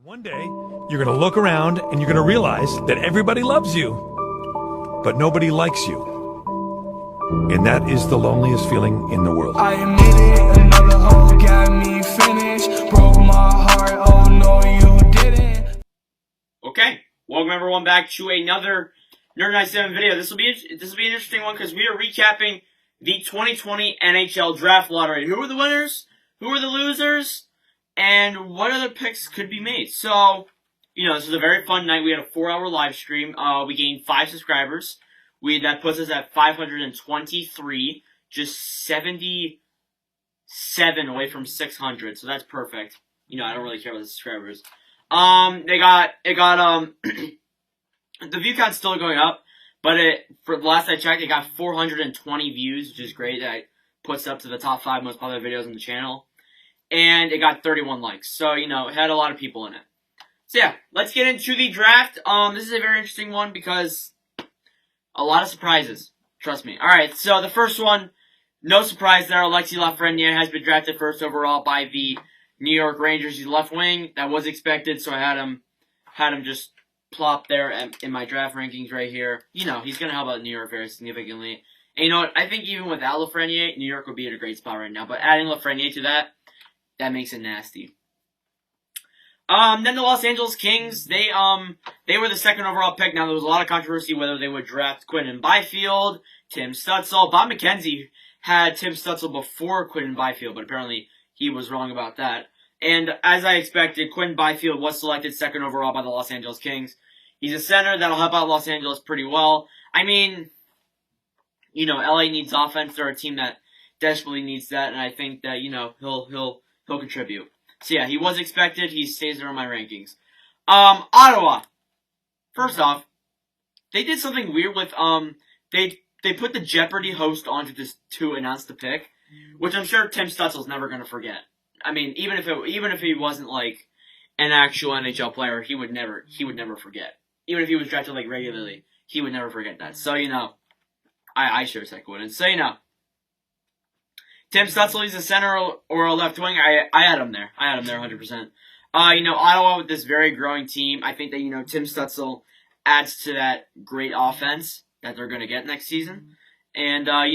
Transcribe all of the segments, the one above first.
One day, you're going to look around and you're going to realize that everybody loves you, but nobody likes you. And that is the loneliest feeling in the world. I admit it, another hoe got me finished. Broke my heart, oh no you didn't. Okay, welcome everyone back to another Nerd 97 video. This will be an interesting one because we are recapping the 2020 NHL Draft Lottery. Who were the winners? Who were the losers? And what other picks could be made? So, this was a very fun night. We had a 4-hour live stream. We gained 5 subscribers. That puts us at 523, just 77 away from 600. So that's perfect. I don't really care about the subscribers. The view count's still going up, but for the last I checked, it got 420 views, which is great. That puts it up to the top 5 most popular videos on the channel. And it got 31 likes. So, it had a lot of people in it. So, yeah, let's get into the draft. This is a very interesting one because a lot of surprises. Trust me. Alright, so the first one, no surprise there. Alexis Lafreniere has been drafted first overall by the New York Rangers. He's left wing. That was expected, so I had him just plop there in my draft rankings right here. He's going to help out New York very significantly. And you know what? I think even without Lafreniere, New York would be at a great spot right now. But adding Lafreniere to that makes it nasty. Then the Los Angeles Kings, they were the second overall pick. Now, there was a lot of controversy whether they would draft Quinton Byfield, Tim Stützle. Bob McKenzie had Tim Stützle before Quinton Byfield, but apparently he was wrong about that. And as I expected, Quinton Byfield was selected second overall by the Los Angeles Kings. He's a center that'll help out Los Angeles pretty well. I mean, LA needs offense. They're a team that desperately needs that, and I think that, he'll contribute. So yeah, he was expected. He stays there in my rankings. Ottawa. First off, they did something weird with they put the Jeopardy host onto this to announce the pick, which I'm sure Tim Stützle's never gonna forget. I mean, even if he wasn't like an actual NHL player, he would never forget. Even if he was drafted like regularly, he would never forget that. So I sure as heck wouldn't. So Tim Stützle, he's a center or a left wing. I had him there. 100%. Ottawa with this very growing team. I think that, Tim Stützle adds to that great offense that they're going to get next season. And, I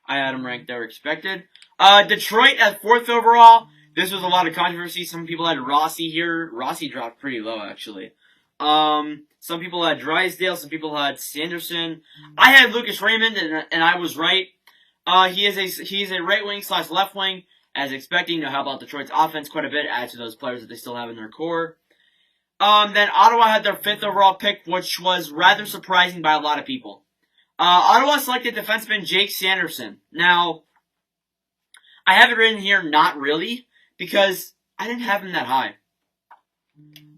had him ranked there expected. Detroit at 4th overall. This was a lot of controversy. Some people had Rossi here. Rossi dropped pretty low, actually. Some people had Drysdale. Some people had Sanderson. I had Lucas Raymond, and I was right. He's a right wing / left wing, as expecting to help out Detroit's offense quite a bit, add to those players that they still have in their core. Then Ottawa had their 5th overall pick, which was rather surprising by a lot of people. Ottawa selected defenseman Jake Sanderson. Now, I have it written here, not really, because I didn't have him that high.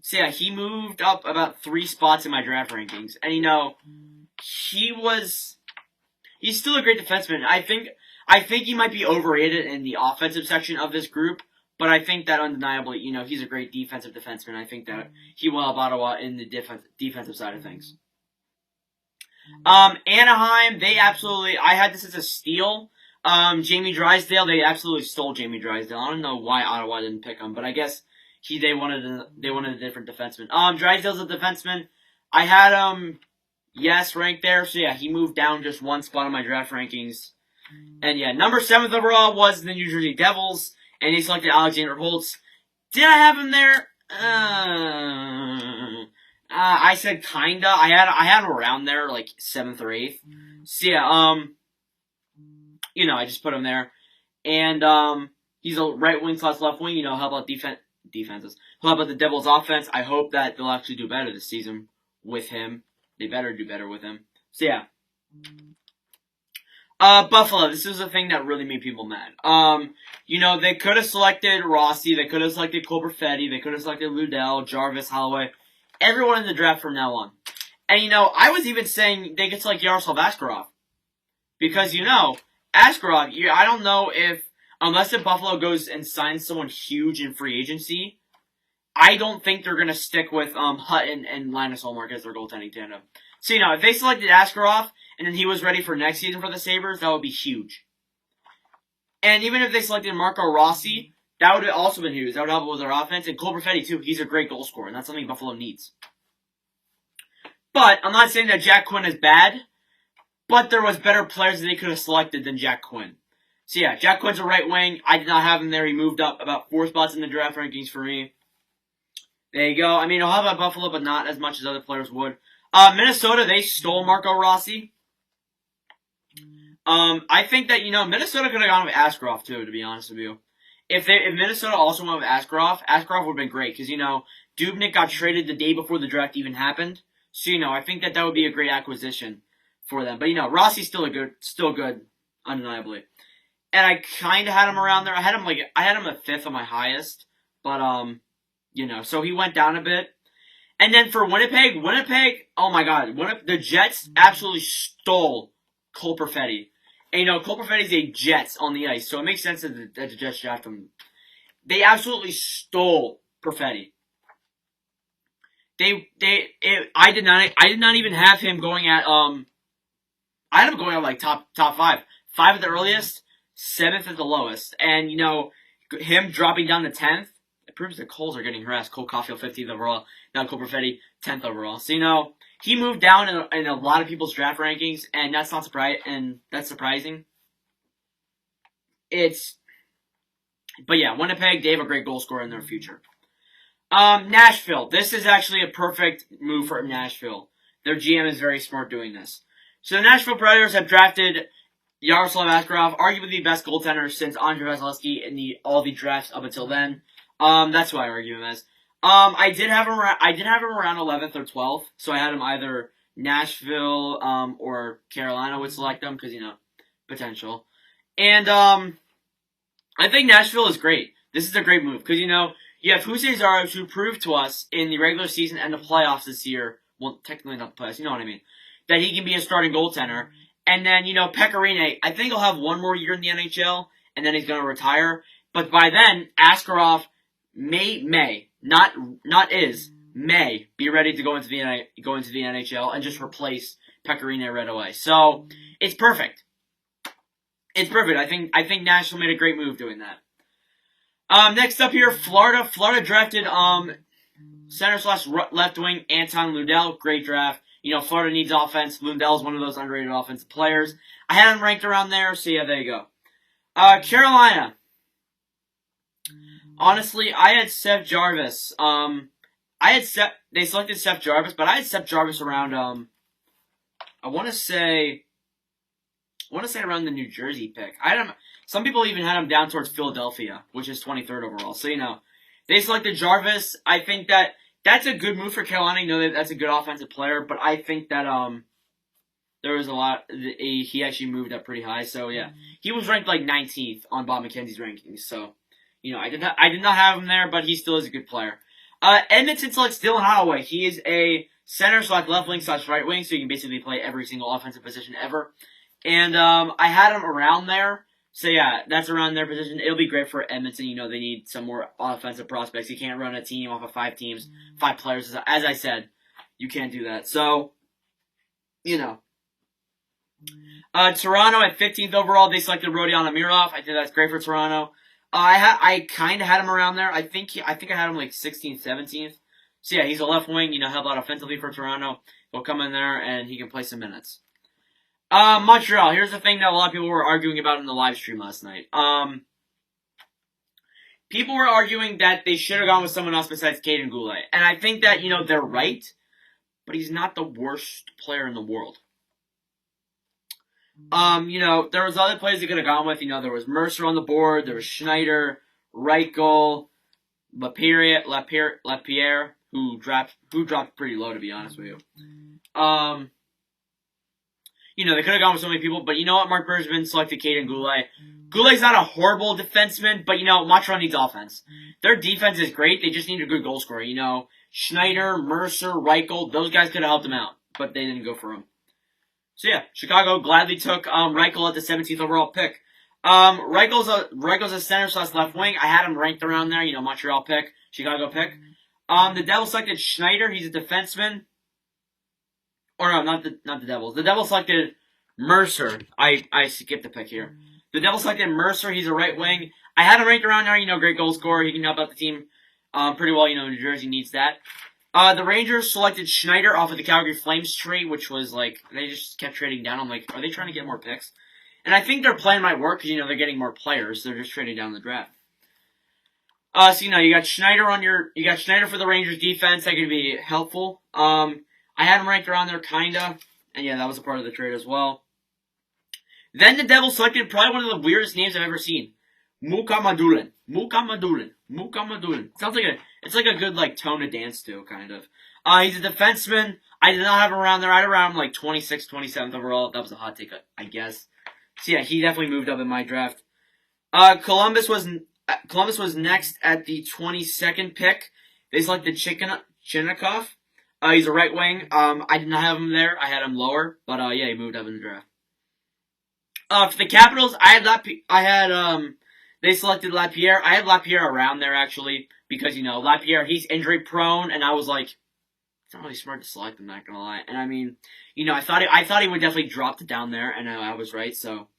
So yeah, he moved up about 3 spots in my draft rankings, and he's still a great defenseman. I think he might be overrated in the offensive section of this group, but I think that undeniably, he's a great defensive defenseman. I think that he will help Ottawa in the defensive side of things. Anaheim, I had this as a steal. Jamie Drysdale, they absolutely stole Jamie Drysdale. I don't know why Ottawa didn't pick him, but I guess they wanted a different defenseman. Drysdale's a defenseman. I had yes, ranked there. So yeah, he moved down just 1 spot on my draft rankings. And yeah, number 7th overall was the New Jersey Devils, and he selected Alexander Holtz. Did I have him there? I said kinda. I had him around there, like 7th or 8th. So yeah, I just put him there. And he's a right wing / left wing. How about defenses? How about the Devils' offense? I hope that they'll actually do better this season with him. They better do better with him. So, yeah. Buffalo. This is the thing that really made people mad. They could have selected Rossi. They could have selected Colberfetti. They could have selected Ludell, Jarvis, Holloway. Everyone in the draft from now on. And, I was even saying they could select Yaroslav Askarov. Because, Askarov, I don't know unless Buffalo goes and signs someone huge in free agency, I don't think they're going to stick with Hutton and Linus Ullmark as their goaltending tandem. So, if they selected Askarov and then he was ready for next season for the Sabres, that would be huge. And even if they selected Marco Rossi, That would have also been huge. That would help with their offense. And Cole Perfetti, too. He's a great goal scorer, and that's something Buffalo needs. But I'm not saying that Jack Quinn is bad, but there was better players that they could have selected than Jack Quinn. So yeah, Jack Quinn's a right wing. I did not have him there. He moved up about 4 spots in the draft rankings for me. There you go. I mean, I'll have about Buffalo, but not as much as other players would. Minnesota, they stole Marco Rossi. I think that, Minnesota could have gone with Askarov, too, to be honest with you. If Minnesota also went with Askarov would have been great, because, Dubnyk got traded the day before the draft even happened. So, I think that would be a great acquisition for them. But, Rossi's still good, undeniably. And I kind of had him around there. I had him a 5th on my highest. But, so he went down a bit. And then for Winnipeg, oh my God, the Jets absolutely stole Cole Perfetti. And Cole Perfetti's a Jets on the ice, so it makes sense that the Jets drafted him. They absolutely stole Perfetti. I did not even have him going at I had him going at like top 5. 5 at the earliest, 7th at the lowest. And him dropping down to 10th, it proves that Coles are getting harassed. Cole Caulfield 15th overall, now Cole Perfetti 10th overall. So he moved down in a lot of people's draft rankings, and that's not surprising. That's surprising. But yeah, Winnipeg, they have a great goal scorer in their future. Nashville. This is actually a perfect move for Nashville. Their GM is very smart doing this. So the Nashville Predators have drafted Yaroslav Askarov, arguably the best goaltender since Andrei Vasilevsky in all the drafts up until then. That's why I argue him as. I did have him around 11th or 12th, so I had him either Nashville or Carolina would select them because potential. And I think Nashville is great. This is a great move because you have Jose Zaros, who proved to us in the regular season and the playoffs this year. Well, technically not the playoffs, you know what I mean. That he can be a starting goaltender. And then Pecorine, I think he'll have one more year in the NHL, and then he's going to retire. But by then, Askarov may be ready to go into the NHL and just replace Pecorine right away. So it's perfect. It's perfect. I think Nashville made a great move doing that. Next up here, Florida. Florida drafted center/left wing Anton Lundell. Great draft. Florida needs offense. Lundell's one of those underrated offensive players. I had him ranked around there, so yeah, there you go. Carolina. Honestly, I had Seth Jarvis. They selected Seth Jarvis, but I had Seth Jarvis around, I want to say around the New Jersey pick. Some people even had him down towards Philadelphia, which is 23rd overall. So, they selected Jarvis. I think that's a good move for Carolina. That's a good offensive player, but I think that, there was a lot, he actually moved up pretty high. So, yeah, he was ranked like 19th on Bob McKenzie's rankings. So, I did not have him there, but he still is a good player. Edmonton selects Dylan Holloway. He is a center/left wing/right wing, so he can basically play every single offensive position ever. And I had him around there. So yeah, that's around their position. It'll be great for Edmonton. They need some more offensive prospects. You can't run a team off of 5 teams, 5 players. As I said, you can't do that. So, Toronto at 15th overall, they selected Rodion Amirov. I think that's great for Toronto. I kind of had him around there. I think I had him like 16th, 17th. So yeah, he's a left wing. Help out offensively for Toronto. He'll come in there and he can play some minutes. Montreal. Here's the thing that a lot of people were arguing about in the live stream last night. People were arguing that they should have gone with someone else besides Caden Goulet. And I think that, they're right. But he's not the worst player in the world. There was other players they could have gone with. There was Mercer on the board. There was Schneider, Reichel, Lapierre, who dropped pretty low, to be honest with you. They could have gone with so many people, but you know what? Mark Bergevin selected Caden Goulet. Goulet's not a horrible defenseman, but Montreal needs offense. Their defense is great. They just need a good goal scorer. Schneider, Mercer, Reichel, those guys could have helped them out, but they didn't go for him. So yeah, Chicago gladly took Reichel at the 17th overall pick. Reichel's a center/left wing. I had him ranked around there. Montreal pick, Chicago pick. The Devils selected Schneider. He's a defenseman. Or no, not the Devils. The Devils selected Mercer. I skipped the pick here. The Devils selected Mercer. He's a right wing. I had him ranked around there, great goal scorer. He can help out the team pretty well. New Jersey needs that. The Rangers selected Schneider off of the Calgary Flames tree, which was like, they just kept trading down. I'm like, are they trying to get more picks? And I think their plan might work because, they're getting more players. They're just trading down the draft. So, you got Schneider you got Schneider for the Rangers defense. That could be helpful. I had him ranked around there, kinda. And yeah, that was a part of the trade as well. Then the Devils selected probably one of the weirdest names I've ever seen. Mukamadulin. Sounds like it's like a good tone to dance to, kind of. He's a defenseman. I did not have him around there. I had around 26th, 27th overall. That was a hot take, I guess. So yeah, he definitely moved up in my draft. Columbus was next at the 22nd pick. They selected Chinnikov. He's a right wing. I did not have him there. I had him lower, but yeah, he moved up in the draft. For the Capitals, they selected Lapierre. I had Lapierre around there, actually, because, Lapierre, he's injury prone, and I was like, it's not really smart to select him, not gonna lie. And I mean, I thought he would definitely drop down there, and I was right, so,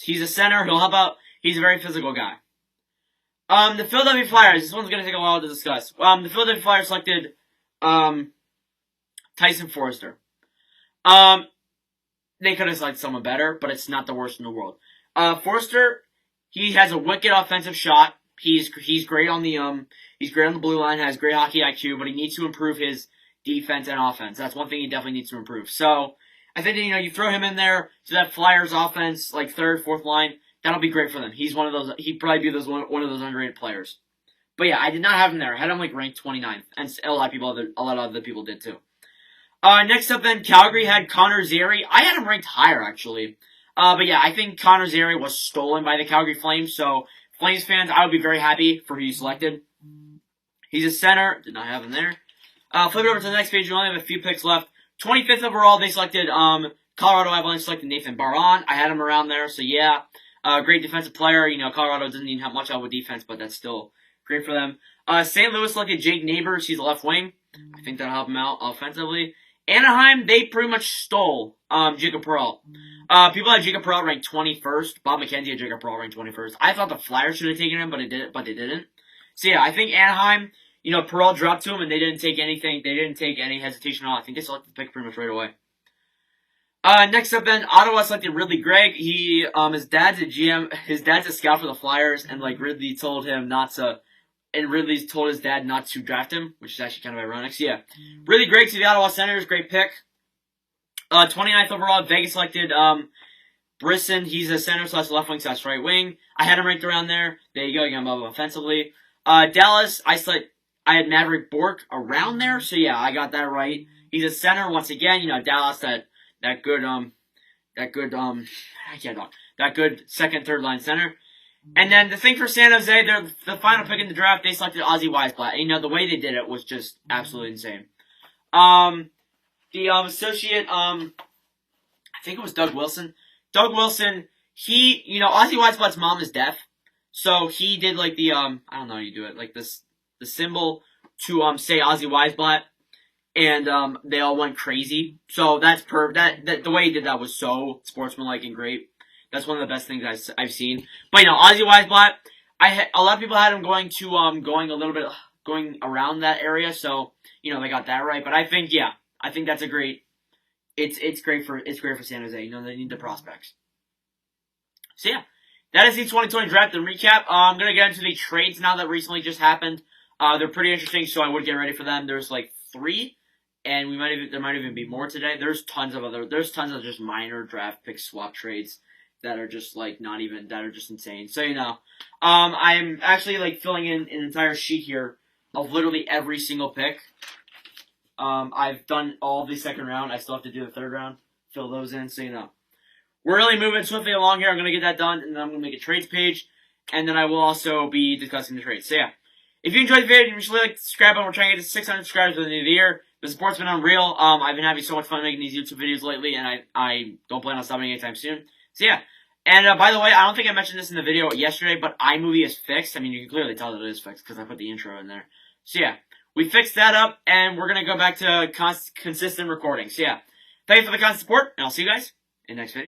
he's a center, he'll help out, he's a very physical guy. The Philadelphia Flyers, this one's gonna take a while to discuss. The Philadelphia Flyers selected, Tyson Forster. They could have selected someone better, but it's not the worst in the world. Forster, he has a wicked offensive shot. He's great on the blue line, has great hockey IQ, but he needs to improve his defense and offense. That's one thing he definitely needs to improve. So I think you throw him in there to that Flyers offense, like third, fourth line. That'll be great for them. He's one of those. He'd probably be one of those underrated players. But yeah, I did not have him there. I had him ranked 29th, and a lot of other people did too. Next up, then Calgary had Conor Ziri. I had him ranked higher actually. But yeah, I think Conor Ziri was stolen by the Calgary Flames. So Flames fans, I would be very happy for who you selected. He's a center. Did not have him there. Flip it over to the next page. We only have a few picks left. 25th overall, they selected Colorado Avalanche selected Nathan Baron. I had him around there. So yeah, great defensive player. Colorado doesn't even have much out with defense, but that's still great for them. St. Louis selected Jake Neighbors. He's a left wing. I think that'll help him out offensively. Anaheim, they pretty much stole Jacob Perreault. People had Jacob Perreault ranked 21st. Bob McKenzie had Jacob Perreault ranked 21st. I thought the Flyers should have taken him, but they didn't. So yeah, I think Anaheim, Perreault dropped to him, and they didn't take anything. They didn't take any hesitation at all. I think they selected the pick pretty much right away. Next up, then Ottawa selected Ridley Gregg. His dad's a GM. His dad's a scout for the Flyers, and Ridley told him not to. And Ridley told his dad not to draft him, which is actually kind of ironic. So yeah, Ridley Gregg to the Ottawa Senators, great pick. 29th overall, Vegas selected Brisson. He's a center slash left wing slash right wing. I had him ranked around there. There you go, you got him up offensively. Dallas, I had Maverick Bork around there, so yeah, I got that right. He's a center once again. Dallas that good second, third line center. And then the thing for San Jose, they're the final pick in the draft. They selected Ozzy Weisblatt. And, the way they did it was just absolutely insane. The associate, I think it was Doug Wilson. Doug Wilson, Ozzy Weisblatt's mom is deaf, so he did I don't know how you do it, the symbol to say Ozzy Weisblatt, and they all went crazy. So that's the way he did that was so sportsmanlike and great. That's one of the best things I've seen. But Ozzy Weisblatt, a lot of people had him going around that area, so they got that right. But I think that's a great. It's great for San Jose. They need the prospects. So yeah, that is the 2020 draft and recap. I'm gonna get into the trades now that recently just happened. They're pretty interesting, so I would get ready for them. There's 3, and there might even be more today. There's tons of just minor draft pick swap trades that are just that are just insane. So I'm actually filling in an entire sheet here of literally every single pick. I've done all the second round. I still have to do the third round. Fill those in. So we're really moving swiftly along here. I'm gonna get that done, and then I'm gonna make a trades page, and then I will also be discussing the trades. So yeah, if you enjoyed the video, you should subscribe. We're trying to get to 600 subscribers by the end of the year. The support's been unreal. I've been having so much fun making these YouTube videos lately, and I don't plan on stopping anytime soon. So yeah. And by the way, I don't think I mentioned this in the video yesterday, but iMovie is fixed. I mean, you can clearly tell that it is fixed because I put the intro in there. So yeah, we fixed that up, and we're going to go back to consistent recording. So yeah, thank you for the constant support, and I'll see you guys in the next video.